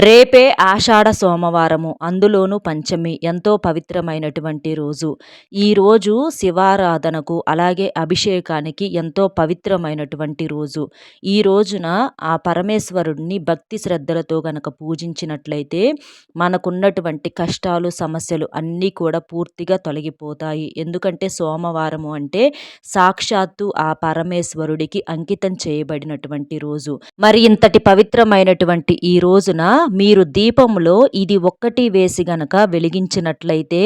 రేపే ఆషాఢ సోమవారము. అందులోనూ పంచమి. ఎంతో పవిత్రమైనటువంటి రోజు. ఈరోజు శివారాధనకు, అలాగే అభిషేకానికి ఎంతో పవిత్రమైనటువంటి రోజు. ఈ రోజున ఆ పరమేశ్వరుడిని భక్తి శ్రద్ధలతో గనక పూజించినట్లయితే మనకున్నటువంటి కష్టాలు, సమస్యలు అన్నీ కూడా పూర్తిగా తొలగిపోతాయి. ఎందుకంటే సోమవారము అంటే సాక్షాత్తు ఆ పరమేశ్వరుడికి అంకితం చేయబడినటువంటి రోజు. మరి ఇంతటి పవిత్రమైనటువంటి ఈ రోజున మీరు దీపంలో ఇది ఒక్కటి వేసి గనక వెలిగించినట్లయితే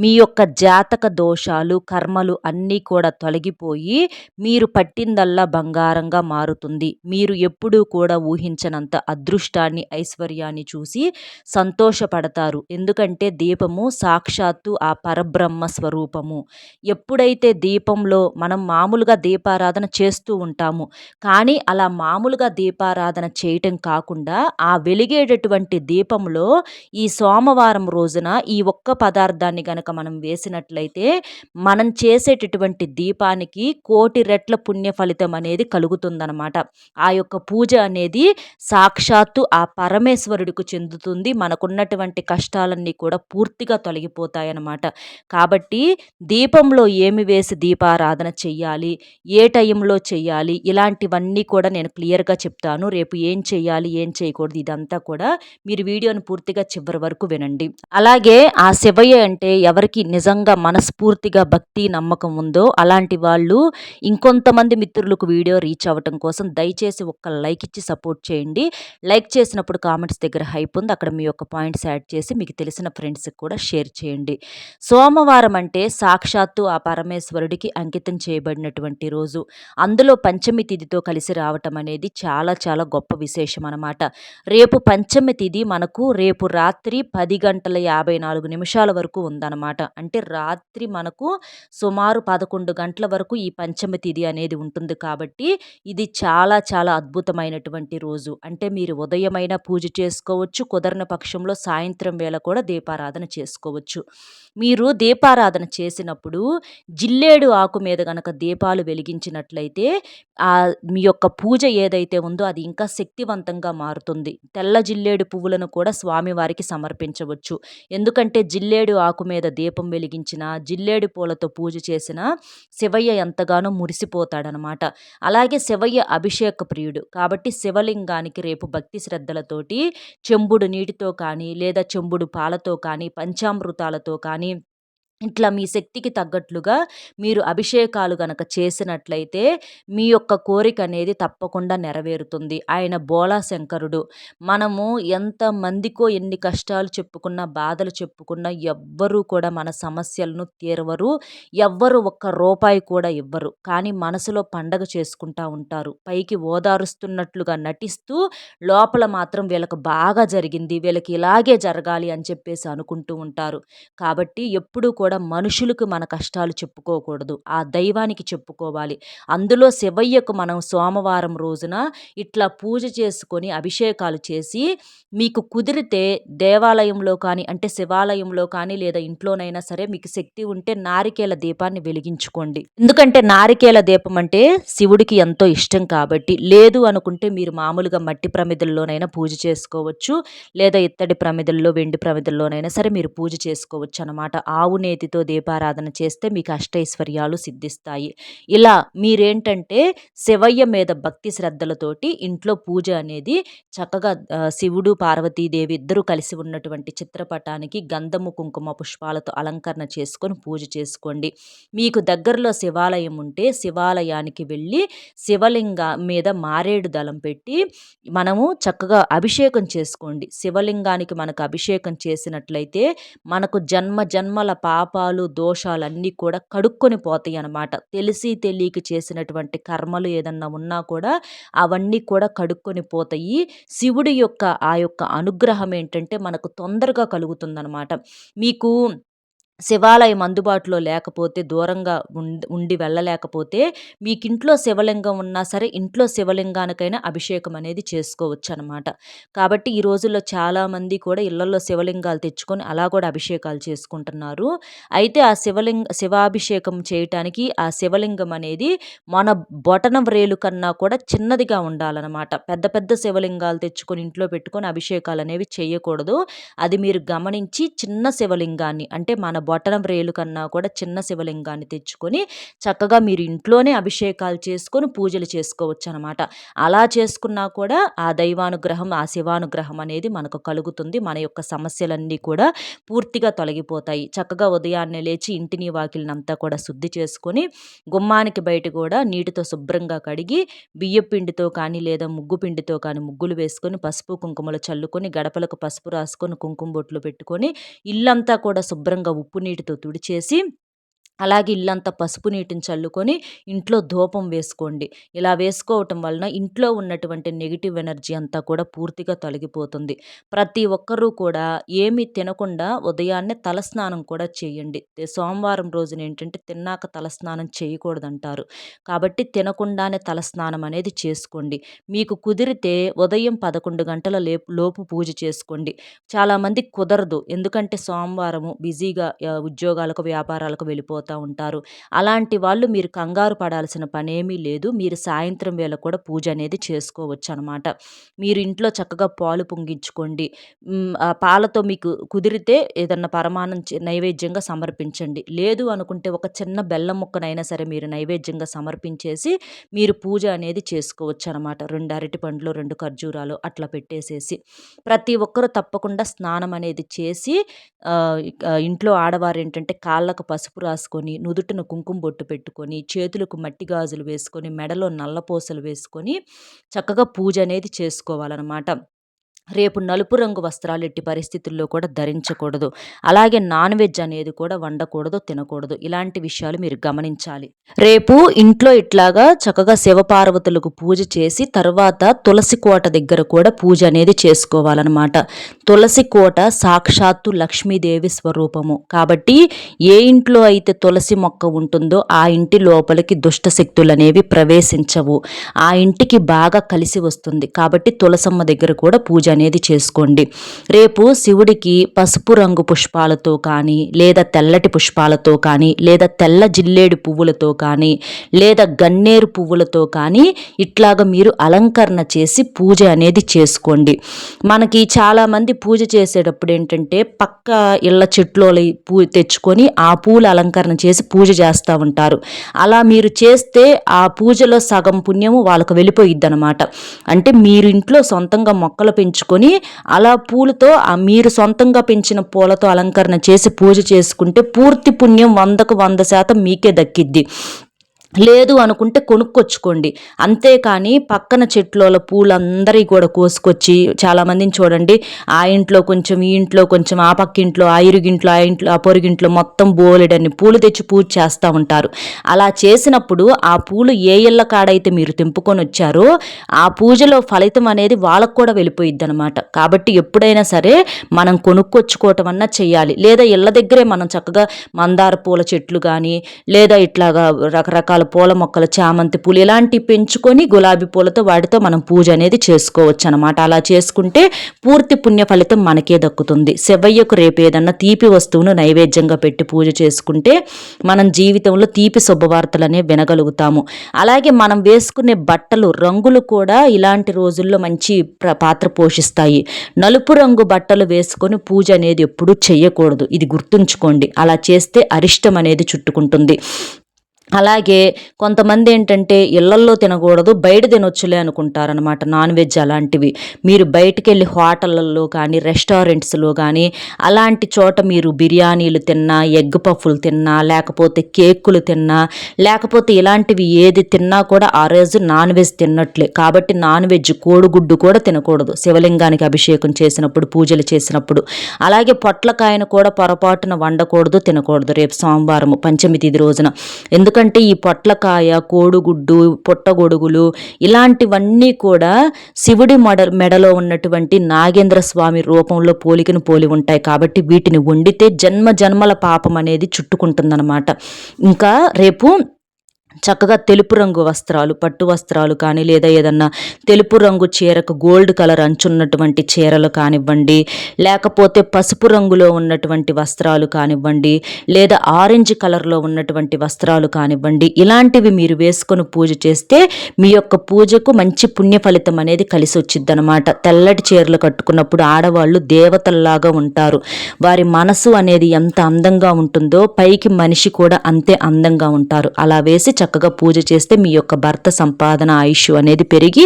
మీ యొక్క జాతక దోషాలు, కర్మలు అన్నీ కూడా తొలగిపోయి మీరు పట్టిందల్లా బంగారంగా మారుతుంది. మీరు ఎప్పుడూ కూడా ఊహించనంత అదృష్టాన్ని, ఐశ్వర్యాన్ని చూసి సంతోషపడతారు. ఎందుకంటే దీపము సాక్షాత్తు ఆ పరబ్రహ్మ స్వరూపము. ఎప్పుడైతే దీపంలో మనం మామూలుగా దీపారాధన చేస్తూ ఉంటాము. కానీ అలా మామూలుగా దీపారాధన చేయటం కాకుండా ఆ వెలిగేటటువంటి దీపంలో ఈ సోమవారం రోజున ఈ ఒక్క పదార్థాన్ని గనక మనం వేసినట్లయితే మనం చేసేటటువంటి దీపానికి కోటి రెట్ల పుణ్య ఫలితం అనేది కలుగుతుందనమాట. ఆ యొక్క పూజ అనేది సాక్షాత్తు ఆ పరమేశ్వరుడికి చెందుతుంది. మనకున్నటువంటి కష్టాలన్నీ కూడా పూర్తిగా తొలగిపోతాయన్నమాట. కాబట్టి దీపంలో ఏమి వేసి దీపారాధన చెయ్యాలి, ఏ టైంలో చెయ్యాలి, ఇలాంటివన్నీ కూడా నేను క్లియర్‌గా చెప్తాను. రేపు ఏం చెయ్యాలి, ఏం చేయకూడదు ఇదంతా కూడా మీరు వీడియోని పూర్తిగా చివరి వరకు వినండి. అలాగే ఆ శివయ్య అంటే ఎవరికి నిజంగా మనస్ఫూర్తిగా భక్తి, నమ్మకం ఉందో అలాంటి వాళ్ళు ఇంకొంతమంది మిత్రులకు వీడియో రీచ్ అవ్వటం కోసం దయచేసి ఒక్క లైక్ ఇచ్చి సపోర్ట్ చేయండి. లైక్ చేసినప్పుడు కామెంట్స్ దగ్గర హైప్ ఉంది. అక్కడ మీ యొక్క పాయింట్స్ యాడ్ చేసి మీకు తెలిసిన ఫ్రెండ్స్‌కి కూడా షేర్ చేయండి. సోమవారం అంటే సాక్షాత్తు ఆ పరమేశ్వరుడికి అంకితం చేయబడినటువంటి రోజు. అందులో పంచమి తిథితో కలిసి రావటం అనేది చాలా చాలా గొప్ప విశేషం అనమాట. రేపు పంచమి తిథి మనకు రేపు రాత్రి 10:54 వరకు ఉందన్నమాట. అంటే రాత్రి మనకు సుమారు 11 గంటల వరకు ఈ పంచమి తిథి అనేది ఉంటుంది కాబట్టి ఇది చాలా చాలా అద్భుతమైనటువంటి రోజు. అంటే మీరు ఉదయమైనా పూజ చేసుకోవచ్చు, కుదరని పక్షంలో సాయంత్రం వేళ కూడా దీపారాధన చేసుకోవచ్చు. మీరు దీపారాధన చేసినప్పుడు జిల్లేడు ఆకు మీద గనక దీపాలు వెలిగించినట్లయితే మీ యొక్క పూజ ఏదైతే ఉందో అది ఇంకా శక్తివంతంగా మారుతుంది. తెల్ల జిల్లేడు పువ్వులను కూడా స్వామివారికి సమర్పించవచ్చు. ఎందుకంటే జిల్లేడు ఆకు మీద దీపం వెలిగించిన, జిల్లేడు పూలతో పూజ చేసిన శివయ్య ఎంతగానో మురిసిపోతాడనమాట. అలాగే శివయ్య అభిషేక ప్రియుడు. కాబట్టి శివలింగానికి రేపు భక్తి శ్రద్ధలతోటి చెంబుడు నీటితో కానీ, లేదా చెంబుడు పాలతో కానీ, పంచామృతాలతో కానీ ఇట్లా మీ శక్తికి తగ్గట్లుగా మీరు అభిషేకాలు గనక చేసినట్లయితే మీ యొక్క కోరిక అనేది తప్పకుండా నెరవేరుతుంది. ఆయన బోళా శంకరుడు. మనము ఎంతమందికో ఎన్ని కష్టాలు చెప్పుకున్నా, బాధలు చెప్పుకున్నా ఎవ్వరూ కూడా మన సమస్యలను తీరవరు. ఎవ్వరు ఒక్క రూపాయి కూడా ఇవ్వరు. కానీ మనసులో పండగ చేసుకుంటా ఉంటారు. పైకి ఓదారుస్తున్నట్లుగా నటిస్తూ లోపల మాత్రం వీళ్ళకి బాగా జరిగింది, వీళ్ళకి ఇలాగే జరగాలి అని చెప్పేసి అనుకుంటూ ఉంటారు. కాబట్టి ఎప్పుడూ కూడా మనుషులకు మన కష్టాలు చెప్పుకోకూడదు. ఆ దైవానికి చెప్పుకోవాలి. అందులో శివయ్యకు మనం సోమవారం రోజున ఇట్లా పూజ చేసుకొని అభిషేకాలు చేసి మీకు కుదిరితే దేవాలయంలో కానీ, అంటే శివాలయంలో కానీ, లేదా ఇంట్లోనైనా సరే మీకు శక్తి ఉంటే నారికేల దీపాన్ని వెలిగించుకోండి. ఎందుకంటే నారికేల దీపం అంటే శివుడికి ఎంతో ఇష్టం కాబట్టి. లేదు అనుకుంటే మీరు మామూలుగా మట్టి ప్రమిదల్లోనైనా పూజ చేసుకోవచ్చు. లేదా ఇత్తడి ప్రమిదల్లో, వెండి ప్రమిదల్లోనైనా సరే మీరు పూజ చేసుకోవచ్చు అనమాట. ఆవు నేతితో దీపారాధన చేస్తే మీకు అష్టైశ్వర్యాలు సిద్ధిస్తాయి. ఇలా మీరేంటంటే శివయ్య మీద భక్తి శ్రద్ధలతోటి ఇంట్లో పూజ అనేది చక్కగా శివుడు, పార్వతీదేవి ఇద్దరూ కలిసి ఉన్నటువంటి చిత్రపటానికి గంధము, కుంకుమ, పుష్పాలతో అలంకరణ చేసుకొని పూజ చేసుకోండి. మీకు దగ్గరలో శివాలయం ఉంటే శివాలయానికి వెళ్ళి శివలింగ మీద మారేడు దళం పెట్టి మనము చక్కగా అభిషేకం చేసుకోండి. శివలింగానికి మనకు అభిషేకం చేసినట్లయితే మనకు జన్మ జన్మల పాపాలు, దోషాలన్నీ కూడా కడుక్కొని పోతాయి అన్నమాట. తెలిసి తెలియక చేసినటువంటి కర్మలు ఏదన్నా ఉన్నా కూడా అవన్నీ కూడా కడుక్కొని పోతాయి. శివుడి యొక్క ఆ యొక్క అనుగ్రహం ఏంటంటే మనకు తొందరగా కలుగుతుందనమాట. మీకు శివాలయం అందుబాటులో లేకపోతే దూరంగా ఉండి వెళ్ళలేకపోతే మీకింట్లో శివలింగం ఉన్నా సరే ఇంట్లో శివలింగానికైనా అభిషేకం అనేది చేసుకోవచ్చనమాట. కాబట్టి ఈ రోజుల్లో చాలామంది కూడా ఇళ్లల్లో శివలింగాలు తెచ్చుకొని అలా కూడా అభిషేకాలు చేసుకుంటున్నారు. అయితే ఆ శివాభిషేకం చేయటానికి ఆ శివలింగం అనేది మన బొటన వ్రేలు కన్నా కూడా చిన్నదిగా ఉండాలనమాట. పెద్ద పెద్ద శివలింగాలు తెచ్చుకొని ఇంట్లో పెట్టుకొని అభిషేకాలనేవి చేయకూడదు. అది మీరు గమనించి చిన్న శివలింగాన్ని అంటే మన బొటన వ్రేలు కన్నా కూడా చిన్న శివలింగాన్ని తెచ్చుకొని చక్కగా మీరు ఇంట్లోనే అభిషేకాలు చేసుకొని పూజలు చేసుకోవచ్చనమాట. అలా చేసుకున్నా కూడా ఆ దైవానుగ్రహం, ఆ శివానుగ్రహం అనేది మనకు కలుగుతుంది. మన యొక్క సమస్యలన్నీ కూడా పూర్తిగా తొలగిపోతాయి. చక్కగా ఉదయాన్నే లేచి ఇంటిని వాకిలినంతా కూడా శుద్ధి చేసుకొని గుమ్మానికి బయట కూడా నీటితో శుభ్రంగా కడిగి బియ్యపు పిండితో కానీ లేదా ముగ్గు పిండితో కానీ ముగ్గులు వేసుకొని పసుపు కుంకుమలు చల్లుకొని గడపలకు పసుపు రాసుకొని కుంకుమ బొట్లు పెట్టుకొని ఇల్లంతా కూడా శుభ్రంగా ఉప్పు నీటితో తుడిచేసి అలాగే ఇల్లంతా పసుపు నీటిని చల్లుకొని ఇంట్లో ధూపం వేసుకోండి. ఇలా వేసుకోవటం వలన ఇంట్లో ఉన్నటువంటి నెగిటివ్ ఎనర్జీ అంతా కూడా పూర్తిగా తొలగిపోతుంది. ప్రతి ఒక్కరూ కూడా ఏమీ తినకుండా ఉదయాన్నే తలస్నానం కూడా చేయండి. సోమవారం రోజున ఏంటంటే తిన్నాక తలస్నానం చేయకూడదంటారు. కాబట్టి తినకుండానే తలస్నానం అనేది చేసుకోండి. మీకు కుదిరితే ఉదయం 11 గంటల లోపు పూజ చేసుకోండి. చాలామందికి కుదరదు. ఎందుకంటే సోమవారము బిజీగా ఉద్యోగాలకు, వ్యాపారాలకు వెళ్ళిపోతారు ఉంటారు. అలాంటి వాళ్ళు మీరు కంగారు పడాల్సిన పనేమీ లేదు. మీరు సాయంత్రం వేళ కూడా పూజ అనేది చేసుకోవచ్చు అనమాట. మీరు ఇంట్లో చక్కగా పాలు పొంగించుకోండి. ఆ పాలతో మీకు కుదిరితే ఏదన్నా పరమాన్నం నైవేద్యంగా సమర్పించండి. లేదు అనుకుంటే ఒక చిన్న బెల్లం ముక్కనైనా సరే మీరు నైవేద్యంగా సమర్పించేసి మీరు పూజ అనేది చేసుకోవచ్చు అనమాట. 2 అరటి పండ్లు, 2 ఖర్జూరాలు అట్లా పెట్టేసేసి ప్రతి ఒక్కరూ తప్పకుండా స్నానం అనేది చేసి ఇంట్లో ఆడవారు ఏంటంటే కాళ్ళకు పసుపు రాసుకొని నుదుటిన కుంకుమ బొట్టు పెట్టుకొని చేతులకు మట్టి గాజులు వేసుకొని మెడలో నల్లపూసలు వేసుకొని చక్కగా పూజ అనేది చేసుకోవాలన్నమాట. రేపు నలుపు రంగు వస్త్రాలు ఎట్టి పరిస్థితుల్లో కూడా ధరించకూడదు. అలాగే నాన్ వెజ్ అనేది కూడా వండకూడదు, తినకూడదు. ఇలాంటి విషయాలు మీరు గమనించాలి. రేపు ఇంట్లో ఇట్లాగా చక్కగా శివపార్వతులకు పూజ చేసి తర్వాత తులసి కోట దగ్గర కూడా పూజ అనేది చేసుకోవాలన్నమాట. తులసి కోట సాక్షాత్తు లక్ష్మీదేవి స్వరూపము. కాబట్టి ఏ ఇంట్లో అయితే తులసి మొక్క ఉంటుందో ఆ ఇంటి లోపలికి దుష్ట శక్తులు అనేవి ప్రవేశించవు. ఆ ఇంటికి బాగా కలిసి వస్తుంది. కాబట్టి తులసమ్మ దగ్గర కూడా పూజ అనేది చేసుకోండి. రేపు శివుడికి పసుపు రంగు పుష్పాలతో కానీ లేదా తెల్లటి పుష్పాలతో కానీ లేదా తెల్ల జిల్లేడు పువ్వులతో కానీ లేదా గన్నేరు పువ్వులతో కానీ ఇట్లాగా మీరు అలంకరణ చేసి పూజ అనేది చేసుకోండి. మనకి చాలామంది పూజ చేసేటప్పుడు ఏంటంటే పక్క ఇళ్ళ చెట్లో తెచ్చుకొని ఆ పూల అలంకరణ చేసి పూజ చేస్తూ ఉంటారు. అలా మీరు చేస్తే ఆ పూజలో సగం పుణ్యము వాళ్ళకు వెళ్ళిపోయిద్ది అనమాట. అంటే మీరు ఇంట్లో సొంతంగా మొక్కలు పెంచుకొని అలా పూలతో మీరు సొంతంగా పెంచిన పూలతో అలంకరణ చేసి పూజ చేసుకుంటే పూర్తి పుణ్యం 100కు 100% మీకే దక్కిద్ది. లేదు అనుకుంటే కొనుక్కొచ్చుకోండి. అంతేకాని పక్కన చెట్ల పూలందరి కూడా కోసుకొచ్చి చాలామందిని చూడండి, ఆ ఇంట్లో కొంచెం, ఈ ఇంట్లో కొంచెం, ఆ పక్కింట్లో, ఆ ఇరుగింట్లో, ఆ ఇంట్లో, ఆ పొరుగింట్లో మొత్తం బోలెడన్ని పూలు తెచ్చి పూజ చేస్తూ ఉంటారు. అలా చేసినప్పుడు ఆ పూలు ఏ ఇళ్ళ కాడైతే మీరు తెంపుకొని వచ్చారో ఆ పూజలో ఫలితం అనేది వాళ్ళకు కూడా వెళ్ళిపోయిద్ది అనమాట. కాబట్టి ఎప్పుడైనా సరే మనం కొనుక్కొచ్చుకోవటం అన్నా చెయ్యాలి. లేదా ఇళ్ళ దగ్గరే మనం చక్కగా మందార పూల చెట్లు కానీ లేదా ఇట్లాగా రకరకాల పూల మొక్కలు, చామంతి పూలు ఇలాంటివి పెంచుకొని గులాబీ పూలతో వాటితో మనం పూజ అనేది చేసుకోవచ్చు అనమాట. అలా చేసుకుంటే పూర్తి పుణ్య ఫలితం మనకే దక్కుతుంది. శివయ్యకు రేపు ఏదన్నా తీపి వస్తువును నైవేద్యంగా పెట్టి పూజ చేసుకుంటే మనం జీవితంలో తీపి శుభవార్తలనే వినగలుగుతాము. అలాగే మనం వేసుకునే బట్టలు రంగులు కూడా ఇలాంటి రోజుల్లో మంచి పాత్ర పోషిస్తాయి. నలుపు రంగు బట్టలు వేసుకొని పూజ అనేది ఎప్పుడూ చెయ్యకూడదు. ఇది గుర్తుంచుకోండి. అలా చేస్తే అరిష్టం అనేది చుట్టుకుంటుంది. అలాగే కొంతమంది ఏంటంటే ఇళ్లల్లో తినకూడదు, బయట తినొచ్చులే అనుకుంటారనమాట. నాన్ వెజ్ అలాంటివి మీరు బయటికి వెళ్ళి హోటళ్ళల్లో కానీ రెస్టారెంట్స్లో కానీ అలాంటి చోట మీరు బిర్యానీలు తిన్నా, ఎగ్ పఫ్ఫులు తిన్నా, లేకపోతే కేకులు తిన్నా, లేకపోతే ఇలాంటివి ఏది తిన్నా కూడా ఆ రోజు నాన్ వెజ్ తిన్నట్లే. కాబట్టి నాన్ వెజ్ కోడిగుడ్డు కూడా తినకూడదు శివలింగానికి అభిషేకం చేసినప్పుడు, పూజలు చేసినప్పుడు. అలాగే పొట్లకాయను కూడా పొరపాటున వండకూడదు, తినకూడదు రేపు సోమవారము పంచమి తిథి రోజున. ఎందుకంటే ఎందుకంటే ఈ పొట్లకాయ, కోడిగుడ్డు, పుట్టగొడుగులు ఇలాంటివన్నీ కూడా శివుడి మెడలో ఉన్నటువంటి నాగేంద్ర స్వామి రూపంలో పోలికను పోలి ఉంటాయి. కాబట్టి వీటిని వండితే జన్మ జన్మల పాపం అనేది చుట్టుకుంటుందన్నమాట. ఇంకా రేపు చక్కగా తెలుపు రంగు వస్త్రాలు, పట్టు వస్త్రాలు కానీ లేదా ఏదన్నా తెలుపు రంగు చీరకు గోల్డ్ కలర్ అంచున్నటువంటి చీరలు కానివ్వండి, లేకపోతే పసుపు రంగులో ఉన్నటువంటి వస్త్రాలు కానివ్వండి, లేదా ఆరెంజ్ కలర్లో ఉన్నటువంటి వస్త్రాలు కానివ్వండి, ఇలాంటివి మీరు వేసుకొని పూజ చేస్తే మీ యొక్క పూజకు మంచి పుణ్య ఫలితం అనేది కలిసి వచ్చిద్దనమాట. తెల్లటి చీరలు కట్టుకున్నప్పుడు ఆడవాళ్ళు దేవతల్లాగా ఉంటారు. వారి మనసు అనేది ఎంత అందంగా ఉంటుందో పైకి మనిషి కూడా అంతే అందంగా ఉంటారు. అలా వేసి చక్కగా పూజ చేస్తే మీ యొక్క భర్త సంపాదన ఆయుష్ అనేది పెరిగి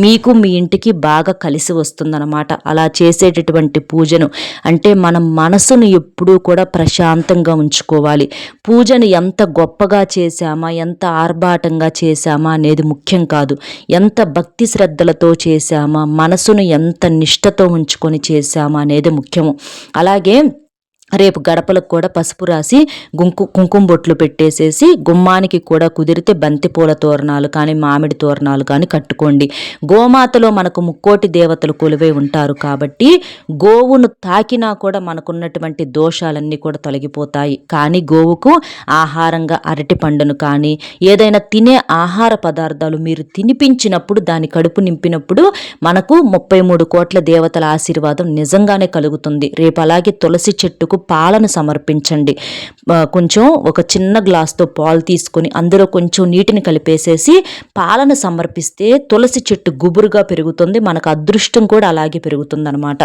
మీకు మీ ఇంటికి బాగా కలిసి వస్తుందన్నమాట. అలా చేసేటటువంటి పూజను అంటే మనం మనసును ఎప్పుడూ కూడా ప్రశాంతంగా ఉంచుకోవాలి. పూజను ఎంత గొప్పగా చేశామా, ఎంత ఆర్భాటంగా చేశామా అనేది ముఖ్యం కాదు. ఎంత భక్తి శ్రద్ధలతో చేశామా, మనసును ఎంత నిష్టతో ఉంచుకొని చేశామా అనేది ముఖ్యము. అలాగే రేపు గడపలకు కూడా పసుపు రాసి కుంకుమ బొట్లు పెట్టేసేసి గుమ్మానికి కూడా కుదిరితే బంతిపూల తోరణాలు కానీ మామిడి తోరణాలు కానీ కట్టుకోండి. గోమాతలో మనకు ముక్కోటి దేవతలు కొలువై ఉంటారు కాబట్టి గోవును తాకినా కూడా మనకున్నటువంటి దోషాలన్నీ కూడా తొలగిపోతాయి. కానీ గోవుకు ఆహారంగా అరటి పండును కానీ ఏదైనా తినే ఆహార పదార్థాలు మీరు తినిపించినప్పుడు దాని కడుపు నింపినప్పుడు మనకు 33 కోట్ల దేవతల ఆశీర్వాదం నిజంగానే కలుగుతుంది. రేపు అలాగే తులసి చెట్టుకు పాలను సమర్పించండి. కొంచెం ఒక చిన్న గ్లాస్తో పాలు తీసుకొని అందులో కొంచెం నీటిని కలిపేసేసి పాలను సమర్పిస్తే తులసి చెట్టు గుబురుగా పెరుగుతుంది. మనకు అదృష్టం కూడా అలాగే పెరుగుతుందన్నమాట.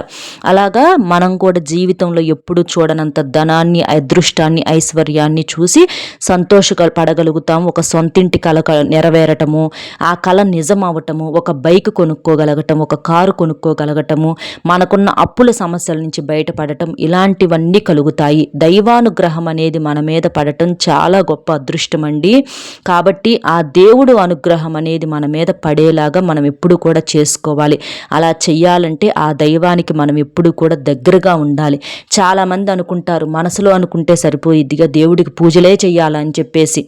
అలాగా మనం కూడా జీవితంలో ఎప్పుడూ చూడనంత ధనాన్ని, అదృష్టాన్ని, ఐశ్వర్యాన్ని చూసి సంతోషపడగలుగుతాము. ఒక సొంతింటి కళ నెరవేరటము, ఆ కళ నిజం అవటము, ఒక బైక్ కొనుక్కోగలగటం, ఒక కారు కొనుక్కోగలగటము, మనకున్న అప్పుల సమస్యల నుంచి బయటపడటం, ఇలాంటివన్నీ కలుగుతాయి. దైవానుగ్రహం అనేది మన మీద పడటం చాలా గొప్ప అదృష్టం అండి. కాబట్టి ఆ దేవుడు అనుగ్రహం అనేది మన మీద పడేలాగా మనం ఎప్పుడు కూడా చేసుకోవాలి. అలా చెయ్యాలంటే ఆ దైవానికి మనం ఎప్పుడు కూడా దగ్గరగా ఉండాలి. చాలామంది అనుకుంటారు మనసులో అనుకుంటే సరిపోయిద్దిగా దేవుడికి పూజలే చెయ్యాలని చెప్పేసి.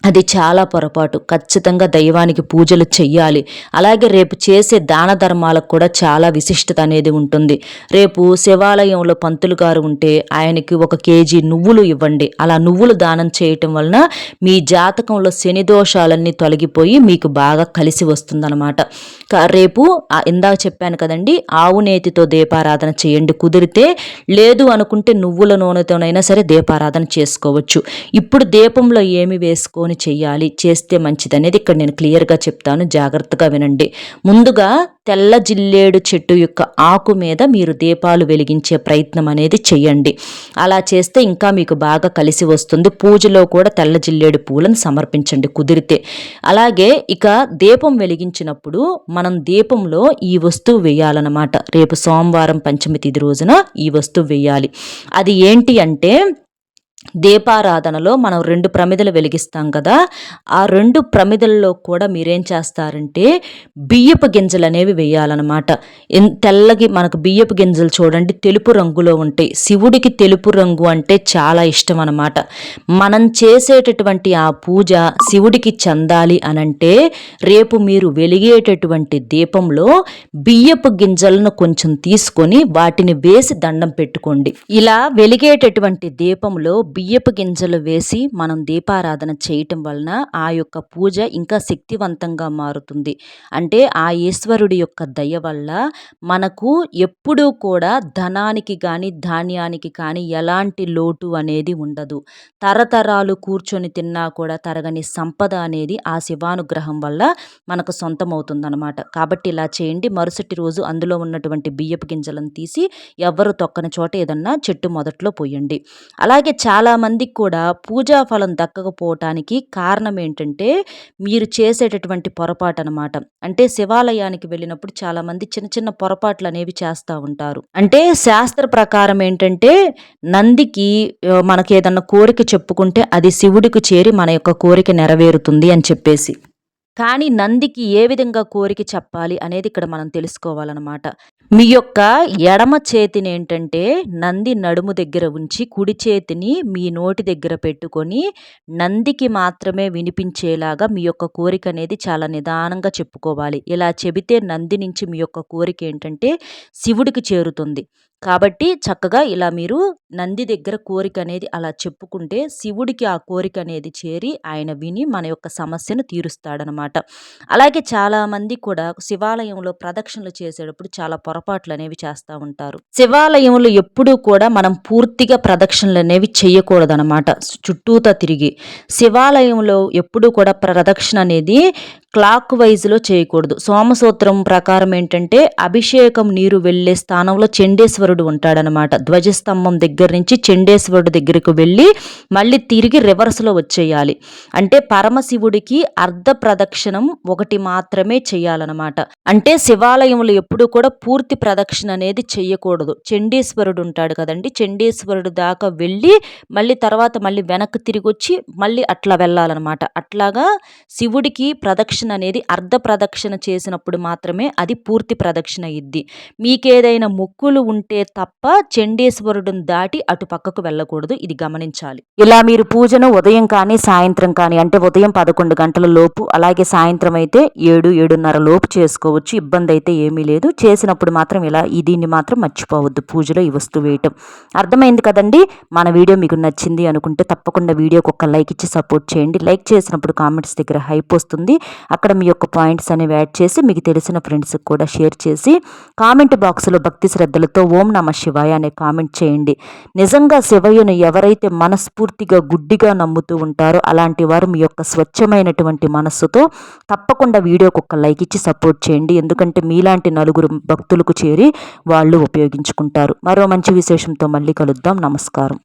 అది చాలా పొరపాటు. ఖచ్చితంగా దైవానికి పూజలు చెయ్యాలి. అలాగే రేపు చేసే దాన ధర్మాలకు కూడా చాలా విశిష్టత అనేది ఉంటుంది. రేపు శివాలయంలో పంతులు గారు ఉంటే ఆయనకి 1 కేజీ నువ్వులు ఇవ్వండి. అలా నువ్వులు దానం చేయటం వలన మీ జాతకంలో శని దోషాలన్నీ తొలగిపోయి మీకు బాగా కలిసి వస్తుందన్నమాట. రేపు ఇందాక చెప్పాను కదండి, ఆవు నేతితో దీపారాధన చేయండి కుదిరితే. లేదు అనుకుంటే నువ్వుల నూనెతోనైనా సరే దీపారాధన చేసుకోవచ్చు. ఇప్పుడు దీపంలో ఏమి వేసుకొని చెయ్యాలి, చేస్తే మంచిది అనేది ఇక్కడ నేను క్లియర్గా చెప్తాను, జాగ్రత్తగా వినండి. ముందుగా తెల్ల జిల్లేడు చెట్టు యొక్క ఆకు మీద మీరు దీపాలు వెలిగించే ప్రయత్నం అనేది చెయ్యండి. అలా చేస్తే ఇంకా మీకు బాగా కలిసి వస్తుంది. పూజలో కూడా తెల్ల జిల్లేడు పూలను సమర్పించండి కుదిరితే. అలాగే ఇక దీపం వెలిగించినప్పుడు మనం దీపంలో ఈ వస్తువు వేయాలన్నమాట. రేపు సోమవారం పంచమి తిథి రోజున ఈ వస్తువు వేయాలి. అది ఏంటి అంటే దీపారాధనలో మనం 2 ప్రమిదలు వెలిగిస్తాం కదా, ఆ 2 ప్రమిదల్లో కూడా మీరేం చేస్తారంటే బియ్యపు గింజలు అనేవి వేయాలన్నమాట. తెల్లగి మనకు బియ్యపు గింజలు చూడండి తెలుపు రంగులో ఉంటాయి. శివుడికి తెలుపు రంగు అంటే చాలా ఇష్టం అన్నమాట. మనం చేసేటటువంటి ఆ పూజ శివుడికి చెందాలి అనంటే రేపు మీరు వెలిగేటటువంటి దీపంలో బియ్యపు గింజలను కొంచెం తీసుకొని వాటిని వేసి దండం పెట్టుకోండి. ఇలా వెలిగేటటువంటి దీపంలో బియ్యపు గింజలు వేసి మనం దీపారాధన చేయటం వలన ఆ యొక్క పూజ ఇంకా శక్తివంతంగా మారుతుంది. అంటే ఆ ఈశ్వరుడి యొక్క దయ వల్ల మనకు ఎప్పుడూ కూడా ధనానికి కానీ ధాన్యానికి కానీ ఎలాంటి లోటు అనేది ఉండదు. తరతరాలు కూర్చొని తిన్నా కూడా తరగని సంపద అనేది ఆ శివానుగ్రహం వల్ల మనకు సొంతమవుతుందన్నమాట. కాబట్టి ఇలా చేయండి. మరుసటి రోజు అందులో ఉన్నటువంటి బియ్యపు గింజలను తీసి ఎవ్వరు తొక్కని చోట ఏదన్నా చెట్టు మొదట్లో పోయండి. అలాగే చాలామందికి కూడా పూజా ఫలం దక్కకపోవటానికి కారణం ఏంటంటే మీరు చేసేటటువంటి పొరపాటు అనమాట. అంటే శివాలయానికి వెళ్ళినప్పుడు చాలామంది చిన్న చిన్న పొరపాట్లు అనేవి చేస్తూ ఉంటారు. అంటే శాస్త్ర ప్రకారం ఏంటంటే నందికి మనకి ఏదన్నా కోరిక చెప్పుకుంటే అది శివుడికి చేరి మన యొక్క కోరిక నెరవేరుతుంది అని చెప్పేసి కానీ నందికి ఏ విధంగా కోరిక చెప్పాలి అనేది ఇక్కడ మనం తెలుసుకోవాలనమాట. మీ యొక్క ఎడమ చేతినేంటంటే నంది నడుము దగ్గర ఉంచి, కుడి చేతిని మీ నోటి దగ్గర పెట్టుకొని, నందికి మాత్రమే వినిపించేలాగా మీ యొక్క కోరికనేది చాలా నిదానంగా చెప్పుకోవాలి. ఇలా చెబితే నంది నుంచి మీ యొక్క కోరికేంటంటే శివుడికి చేరుతుంది. కాబట్టి చక్కగా ఇలా మీరు నంది దగ్గర కోరికనేది అలా చెప్పుకుంటే శివుడికి ఆ కోరికనేది చేరి ఆయన విని మన యొక్క సమస్యను తీరుస్తాడనమాట. అలాగే చాలామంది కూడా శివాలయంలో ప్రదక్షిణలు చేసేటప్పుడు చాలా పొరపాట్లనేవి చేస్తా ఉంటారు. శివాలయంలో ఎప్పుడూ కూడా మనం పూర్తిగా ప్రదక్షిణలనేవి చేయకూడదనమాట. చుట్టూతా తిరిగి. శివాలయంలో ఎప్పుడూ కూడా ప్రదక్షిణ అనేది క్లాక్ వైజ్‌లో చేయకూడదు. సోమసూత్రం ప్రకారం ఏంటంటే అభిషేకం నీరు వెళ్ళే స్థానంలో చండీశ్వరుడు ఉంటాడనమాట. ధ్వజస్తంభం దగ్గర నుంచి చండీశ్వరుడు దగ్గరకు వెళ్ళి మళ్ళీ తిరిగి రివర్స్‌లో వచ్చేయాలి. అంటే పరమశివుడికి అర్ధ ప్రదక్షిణం ఒకటి మాత్రమే చేయాలనమాట. అంటే శివాలయంలో ఎప్పుడూ కూడా పూర్తి ప్రదక్షిణ అనేది చెయ్యకూడదు. చండీశ్వరుడు ఉంటాడు కదండీ! చండీశ్వరుడు దాకా వెళ్ళి మళ్ళీ తర్వాత మళ్ళీ వెనక్కి తిరిగొచ్చి మళ్ళీ అట్లా వెళ్ళాలనమాట. అట్లాగా శివుడికి ప్రదక్షిణ అనేది అర్ధ ప్రదక్షిణ చేసినప్పుడు మాత్రమే అది పూర్తి ప్రదక్షిణ అయ్యిద్ది. మీకేదైనా మొక్కులు ఉంటే తప్ప చండీశ్వరుడిని దాటి అటు పక్కకు వెళ్ళకూడదు. ఇది గమనించాలి. ఇలా మీరు పూజను ఉదయం కానీ, సాయంత్రం కానీ అంటే ఉదయం 11 గంటల లోపు అలాగే సాయంత్రం అయితే 7, 7:30 లోపు చేసుకోవచ్చు. ఇబ్బంది అయితే ఏమీ లేదు. చేసినప్పుడు మాత్రం ఇలా దీన్ని మాత్రం మర్చిపోవద్దు పూజలో ఈ వస్తువు వేయటం. అర్థమైంది కదండి. మన వీడియో మీకు నచ్చింది అనుకుంటే తప్పకుండా వీడియోకి ఒక లైక్ ఇచ్చి సపోర్ట్ చేయండి. లైక్ చేసినప్పుడు కామెంట్స్ దగ్గర హైప్ వస్తుంది. అక్కడ మీ యొక్క పాయింట్స్ అనేవి యాడ్ చేసి మీకు తెలిసిన ఫ్రెండ్స్కి కూడా షేర్ చేసి కామెంట్ బాక్స్లో భక్తి శ్రద్ధలతో ఓం నమ శివాయ అనే కామెంట్ చేయండి. నిజంగా శివయ్యను ఎవరైతే మనస్ఫూర్తిగా గుడ్డిగా నమ్ముతూ ఉంటారో అలాంటి వారు మీ యొక్క స్వచ్ఛమైనటువంటి మనస్సుతో తప్పకుండా వీడియోకి ఒక లైక్ ఇచ్చి సపోర్ట్ చేయండి. ఎందుకంటే మీలాంటి నలుగురు భక్తులకు చేరి వాళ్ళు ఉపయోగించుకుంటారు. మరో మంచి విశేషంతో మళ్ళీ కలుద్దాం. నమస్కారం.